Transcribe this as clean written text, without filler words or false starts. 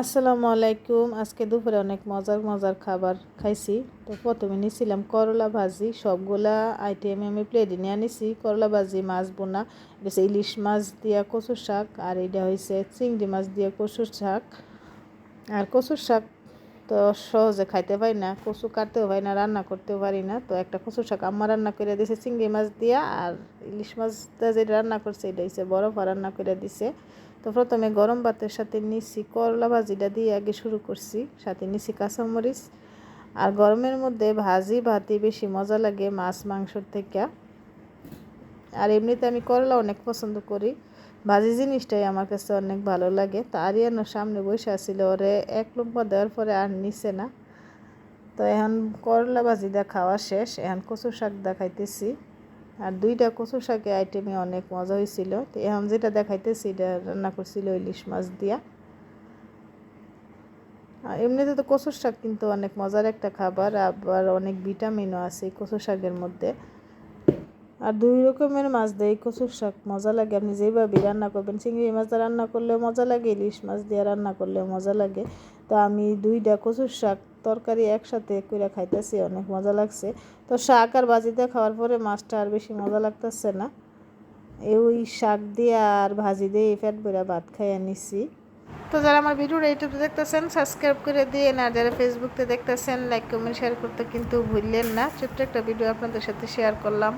আসসালামু আলাইকুম। আজকে দুপুরে অনেক মজার মজার খাবার খাইছি। তো প্রথমে নিয়েছিলাম করলা ভাজি, সবগুলা আইটেম আমি প্লেটে নিয়ে নিছি। করলা ভাজি, মাছ বোনা, এটা হচ্ছে ইলিশ মাছ দিয়া কচুর শাক, আর এটা হয়েছে চিংড়ি মাছ দিয়া কচুর শাক। আর কচুর শাক তো সহজে খাইতে পারি না, কচু কাটতেও পারি না, রান্না করতেও পারি না। তো একটা কচুর শাক আম্মা রান্না করে দিয়েছে চিংড়ি মাছ দিয়া, আর ইলিশ মাছটা যেটা রান্না করছে এটা হচ্ছে বরফা রান্না করে দিছে। তো প্রথমে গরম ভাতের সাথে নিছি করলা ভাজিটা দিয়ে আগে শুরু করছি, সাথে নিছি কাঁচামরিচ। আর গরমের মধ্যে ভাজি ভাতই বেশি মজা লাগে মাছ মাংসর থেকে। আর এমনিতে আমি করলা অনেক পছন্দ করি, ভাজি জিনিসটাই আমার কাছে অনেক ভালো লাগে। তো আরিয়ানোর সামনে বসে আসছিল, ওরে এক লম্বা দেওয়ার পরে আর নিছে না। তো এখন করলা ভাজিটা খাওয়া শেষ, এখন কচু শাক দেখাইতেছি। আর দুইটা কচু শাকের আইটেমে অনেক মজা হয়েছিল। তো এখন যেটা দেখাইতেছি এটা রান্না করছিল ইলিশ মাছ দিয়া। আর এমনিতে তো কচু শাক কিন্তু অনেক মজার একটা খাবার, আবার অনেক ভিটামিনও আছে এই কচু শাকের মধ্যে। আর দুই রকমের মাছ দিয়ে কচুর শাক মজা লাগে, আপনি যেভাবে রান্না করবেন। চিংড়ি মাছ দিয়ে রান্না করলেও মজা লাগে, ইলিশ মাছ দিয়ে রান্না করলেও মজা লাগে। তো আমি দুইটা কচুর শাক তরকারি একসাথে করে খাইতেছি, অনেক মজা লাগছে। তো শাক আর ভাজিতে খাওয়ার পরে মাছটা আর বেশি মজা লাগতেছে না। ওই শাক দিয়ে আর ভাজি দিয়ে পেট ভরে ভাত খাইয়ে নিছি। তো যারা আমার ভিডিওটা ইউটিউবে দেখতেছেন সাবস্ক্রাইব করে দিয়ে, আর যারা ফেসবুকে দেখতেছেন লাইক কমেন্ট শেয়ার করতে কিন্তু ভুললেন না। ছোট্ট একটা ভিডিও আপনাদের সাথে শেয়ার করলাম।